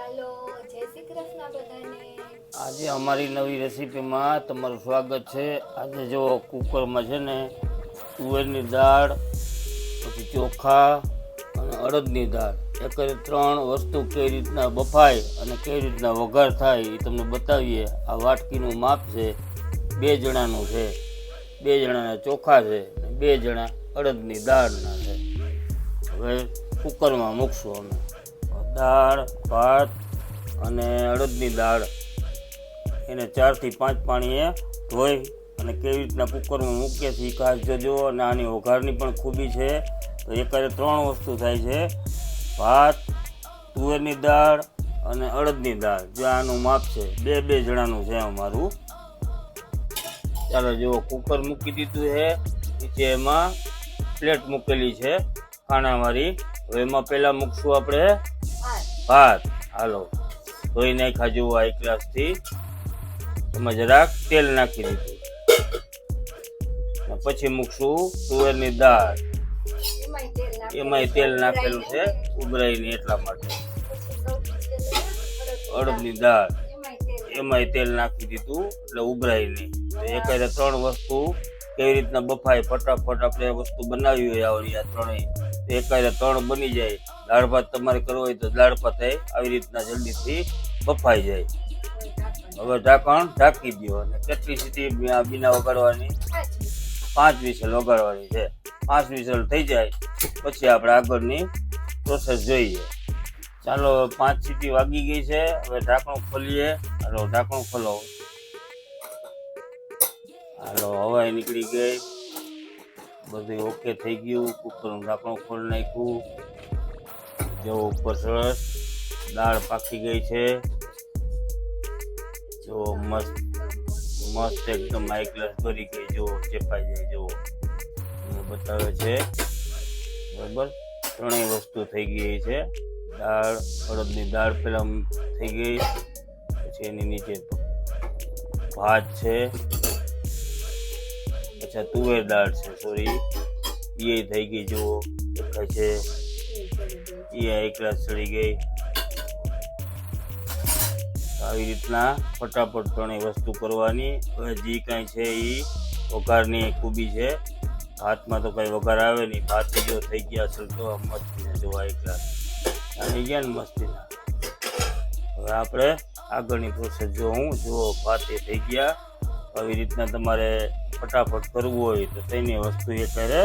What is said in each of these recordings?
ચાલો જય શ્રી કૃષ્ણ બધાને. આજે અમારી નવી રેસીપીમાં તમારું સ્વાગત છે. આજે જો કુકરમાં છે ને તુવેરની દાળ, પછી ચોખા અને અડદની દાળ, એક જ ત્રણ વસ્તુ કઈ રીતના બફાય અને કઈ રીતના વઘાર થાય એ તમને બતાવીએ. આ વાટકીનું માપ છે, 2 જણાનું છે, 2 જણાના ચોખા છે, 2 જણા અડદની દાળના છે. હવે કુકરમાં મૂકશું અમે દાળ, ભાત અને અડદની દાળ. એને 4 થી 5 પાણીએ ધોઈ અને કેવી રીતના કુકરમાં મૂકીએ છીએ ખાસ જોજો. અને આની વઘારની પણ ખૂબી છે. તો એકાદે 3 વસ્તુ થાય છે: ભાત, તુવેરની દાળ અને અડદની દાળ. જો આનું માપ છે, 2 જણાનું છે અમારું. ચાલો જુઓ, કુકર મૂકી દીધું છે. નીચે એમાં પ્લેટ મૂકેલી છે ખાણાવાળી. હવે એમાં પહેલાં મૂકશું આપણે ભાત. હાલો ધોઈ નાખ્યા જુઓ આ એક ગ્લાસથી. એમાં જરાક તેલ નાખી દીધું. પછી મૂકશું તુવેરની દાળ. એમાંય તેલ નાખેલું છે ઉભરાઈને એટલા માટે. અડદની દાળ એમાંય તેલ નાખી દીધું એટલે ઉભરાય નહીં. એકાદે 3 વસ્તુ કેવી રીતના બફાય, ફટાફટ આપણે વસ્તુ બનાવી હોય આવડી આ ત્રણેય, તો એકાદે 3 બની જાય. દાળ ભાત તમારે કરવો હોય તો દાળ ભાત આવી રીતના જલ્દીથી બફાઈ જાય. હવે ઢાંકણ ઢાંકી દો. અને કેટલી સીટી બીના વગાડવાની? 5 વિસલ વગાડવાની છે. 5 વિસલ થઈ જાય પછી આપણે આગળની પ્રોસેસ જોઈએ. ચાલો 5 સીટી વાગી ગઈ છે. હવે ઢાંકણું ખોલીએ. હાલો ઢાંકણું ખોલો. હાલો હવાઈ નીકળી ગઈ, બધું ઓકે થઈ ગયું. કુકરનું ઢાંકણું ખોલી નાખ્યું. જો ઉપર સરસ દાળ પાકી ગઈ છે. જો મસ્ત એકદમ હાઈ ક્લાસ ભરી ગઈ. જો ચેપાઈ જાય, જો બતાવે છે. બરાબર, 3 વસ્તુ થઈ ગઈ છે. દાળ, અડદની દાળ પહેલાં થઈ ગઈ, પછી એની નીચે ભાત છે, પછી તુવેર દાળ છે, સોરી એ થઈ ગઈ. જુઓ દેખાય છે, એ હાઈ ક્લાસ ચડી ગઈ. આવી રીતના ફટાફટ 3 વસ્તુ કરવાની. હવે જે કાંઈ છે એ વઘારની ખૂબી છે. ભાતમાં તો કાંઈ વઘાર આવે નહીં. ભાત જો થઈ ગયા અસલ તો મસ્તીના જોવા એક ગ્લાસ આવી ગયા ને મસ્તીના. હવે આપણે આગળની પ્રોસેસ જુઓ ભાતે થઈ ગયા. આવી રીતના તમારે ફટાફટ કરવું હોય તો તેની વસ્તુ અત્યારે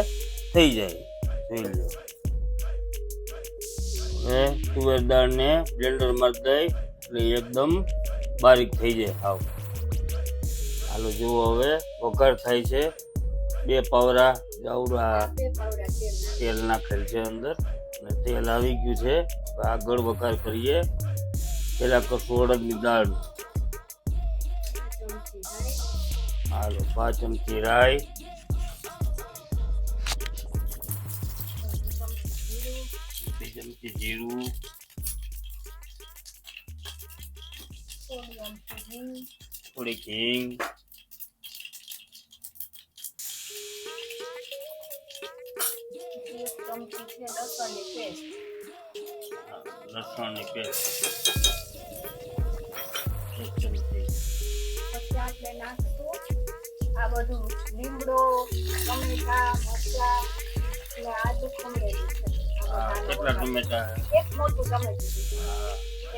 થઈ જાય. જોઈ લો. હવે તુવેર દાળને બ્લેન્ડર મારી દઈ એટલે એકદમ બારીક થઈ જાય હાવ. હાલો જુઓ, હવે વઘાર થાય છે. 2 પાવરા જાવડા તેલ નાખેલ છે અંદર, અને તેલ આવી ગયું છે. આગળ વઘાર કરીએ. પહેલાં કરશું અડદની દાળ. હાલો 5 ચમચી રાઈ, 2 ચમચી જીરું, થોડી હિંગ, લસણની પેસ્ટ 1 ચમચી. પછી આપણે નાખશું આ બધું લીમડો, ટમેટા, મરચાં અને આદુ ખમણેલું છે. કેટલા ટમેટા? એક મોટું ટમેટું,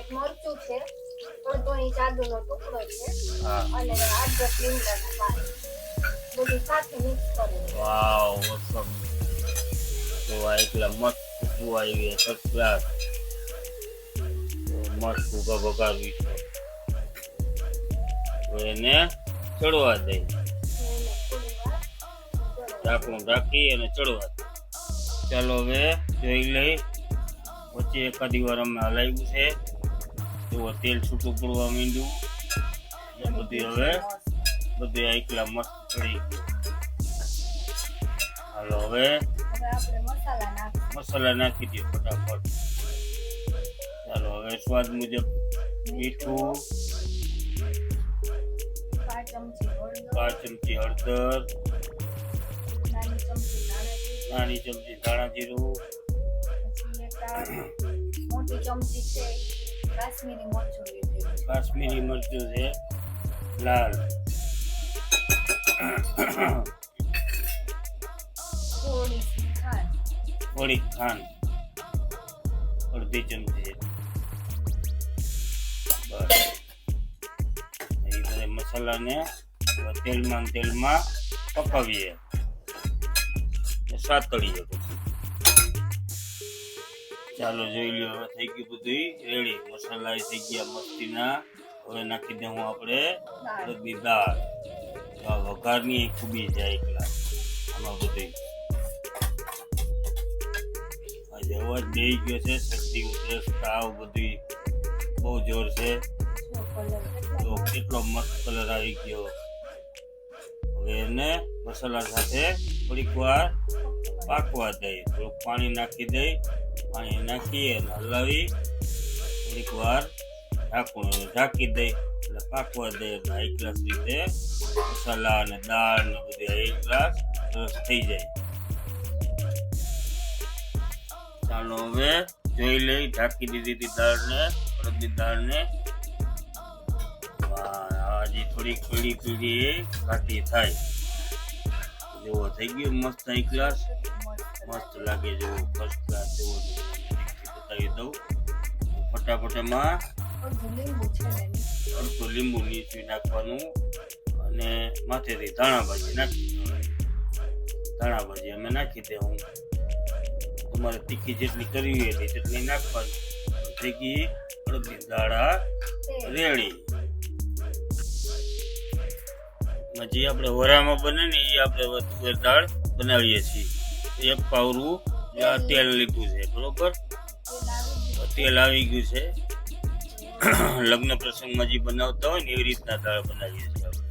એક મરચું છે, અડધો ઇંચ આદુનો ટુકડો છે, અને 8-10 લીમડાના પાન. બધું સાથે મિક્સ કરી. વાવ, ઓસમ. તો આ એકલા મસ્ત ખુશ્બુ આવી, ફર્સ્ટ ક્લાસ. મસ્ત વઘારવી છે. તો એને ચડવા દઈ. ઢાંકણું ઢાંકી અને ચડવા દઈ. ચાલો હવે જોઈ લઈ. વચ્ચે એકાદી વાર અમે હલાવ્યું છે. તો તેલ છૂટું પડવા માંડ્યું. એ બધું હવે એકલા મસ્ત ચડી ગયું. હાલો હવે મસાલા નાખી દો ફટાફટ. ચાલો હવે સ્વાદ મુજબ મીઠું, 5 ચમચી હળદર, નાની ચમચી ધાણા જીરું, મોટી ચમચી છે કાશ્મીરી મરચું લીધેલું છે. કાશ્મીરી મરચું છે લાલ, થોડી સી ખાંડ, થોડીક ખાંડ, અડધી ચમચી. બસ એ બધા મસાલાને તેલમાં પકાવીએ, સાતળીએ. પછી ચાલો જોઈ લ્યો, હવે થઈ ગયું બધું રેડી. મસાલા થઈ ગયા મસ્તીના. હવે નાખી દઉં આપણે અડદની દાળ. વઘારની ખૂબી જાય એકલા આમાં બધું. આજે અવાજ બેસી ગયો છે, શરદી ઉધરસ તાવ બધું બહુ જોર છે. તો કેટલો મસ્ત કલર આવી ગયો. હવે એને મસાલા સાથે થોડીક વાર પાકવા દઈ, થોડુંક પાણી નાખી દઈ. પાણી નાખી અને હલાવી થોડીક વાર ઢાંકી દઈ એટલે પાકવા દઈ. એટલે એક ગ્લાસ રીતે મસાલા અને દાળ ને બધું એક ગ્લાસ સરસ થઈ જાય. ચાલો હવે જોઈ લઈ. ઢાંકી દીધી હતી દાળને, અડદની દાળને. હજી થોડીક પીળી ઘાટી થાય જેવો થઈ ગયો. મસ્ત એક ગ્લાસ મસ્ત લાગે જેવો, ફર્સ્ટ ક્લાસ જેવો બતાવી દઉં. ફટાફટ એમાં અડધું લીંબુ નીચવી નાખવાનું અને માથેથી ધાણાભાજી નાખી દેવાની. ધાણાભાજી અમે નાખી દઉં. તમારે તીખી જેટલી કરવી હોય એટલી નાખવાની. થઈ ગઈ અડદની દાળ રેડી. જે આપણે વરામાં બને ને એ આપણે તુવેર દાળ બનાવીએ છીએ. એક પાવરું તેલ લીધું છે, બરોબર. તેલ આવી ગયું છે. લગ્ન પ્રસંગમાં જે બનાવતા હોય ને એવી રીતના દાળ બનાવીએ છીએ આપણે.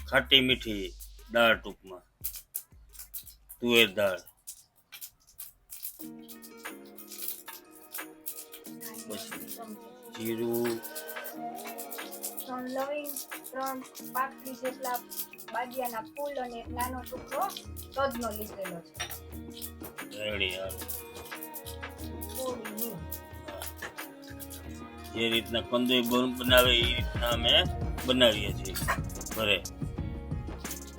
ખાટી મીઠી દાળ, ટૂંકમાં તુવેર દાળ. જીરું, 3 લવિંગ, 3 પાકડી જેટલા બાજિયાના ફૂલ અને એક નાનો ટુકડો તજનો લીધેલો છે. રેડી. થોડી હિંગ. જે રીતના કંદોઈ બનાવે એ રીતના અમે બનાવીએ છીએ ઘરે.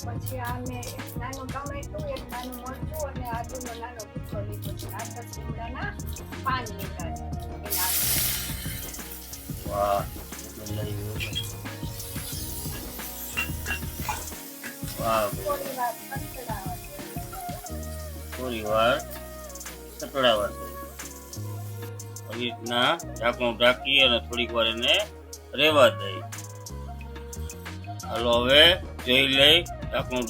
પછી આ મેં એક નાનું ટમેટું, એક નાનું મરચું અને આદુનો નાનો ટુકડો લીધો છે. 8 લીમડાના પાન લીધા છે. વાહ, વાહ. થોડી વાર સતળાવા દે. આવી રીતના ઢાંકણું ઢાંકી અને થોડીક વાર એને રહેવા દઈ. હાલો હવે જોઈ લઈ. ઢાંકણું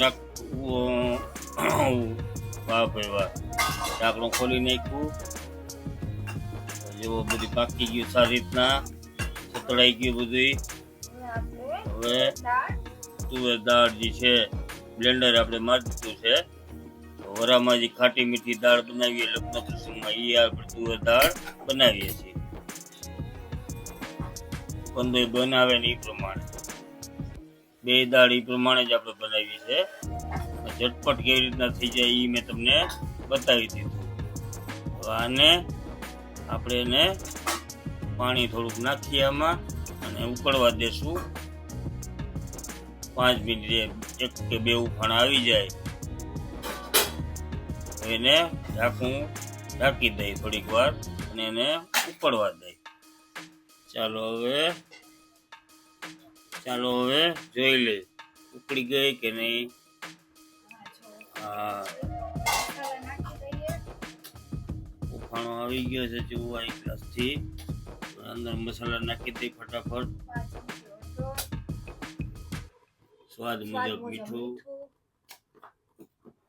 વાહ ભાઈ વાહ. ઢાંકણું ખોલી નાખ્યું. જેવો બધું પાકી ગયું સારી રીતના, સતળાઈ ગયું બધું. હવે તુવેર દાળ જે છે બ્લેન્ડર આપણે મારી દીધું છે. વરામાં જે ખાટી મીઠી દાળ બનાવીએ લગ્ન પ્રસંગમાં એ આપણે તુવેર દાળ બનાવીએ છીએ. કંદોઈ બનાવે ને એ પ્રમાણે બે દાળ એ પ્રમાણે જ આપણે બનાવીએ છીએ. ઝટપટ કેવી રીતના થઈ જાય એ મેં તમને બતાવી દીધું. આને આપણે એને પાણી થોડુંક નાખીએ આમાં અને ઉકળવા દેશું. 5 મિનિટ, 1 કે 2 ઉફાણ આવી જાય એને ઢાંકી દઈ થોડીક વાર અને એને ઉકળવા દઈ. ચાલો હવે જોઈ લઈ ઉકળી ગઈ કે નહીં. હા, ઉફાણો આવી ગયો છે જેવું એક ગ્લાસથી. અંદર મસાલા નાખી દઈ ફટાફટ. સ્વાદ મુજબ મીઠું.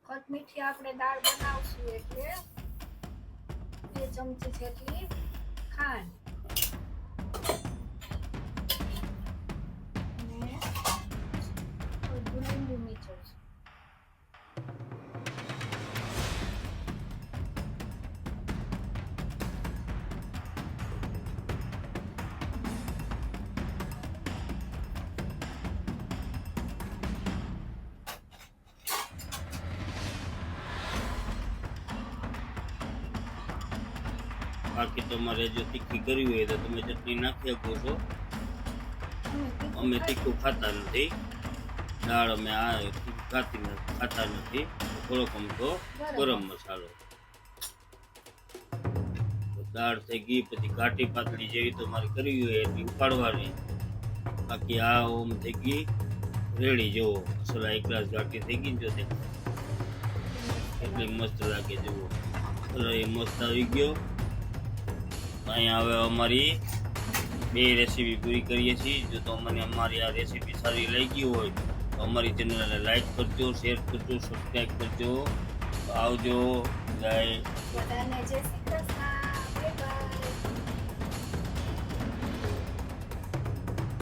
ખટ મીઠી આપણે દાળ બનાવશું એટલે 2 ચમચી જેટલી ખાંડ અને થોડું લીંબુ નીચોવીશું. બાકી તમારે જો તીખી કરવી હોય તો તમે ચટણી નાખી શકો છો. અમે તીખું ખાતા નથી, દાળ અમે આ ખાતા નથી. થોડોક અમથો ગરમ મસાલો. દાળ થઈ ગઈ, પછી ઘાટી પાતળી જેવી તમારે કરવી હોય એટલી ઉકાળવાની. બાકી આ ઓમ થઈ ગઈ રેડી. જુઓ અસલ એક ગ્લાસ ઘાટી થઈ ગઈ. જો એટલી મસ્ત લાગે. જુઓ એ મસ્ત આવી ગયો. અહીંયા હવે અમારી 2 રેસીપી પૂરી કરીએ છીએ. જો તમને અમારી આ રેસીપી સારી લાગી હોય તો અમારી ચેનલને લાઈક કરજો, શેર કરજો, સબસ્ક્રાઈબ કરજો. આવજો. જય બધાને જય શ્રી કૃષ્ણ.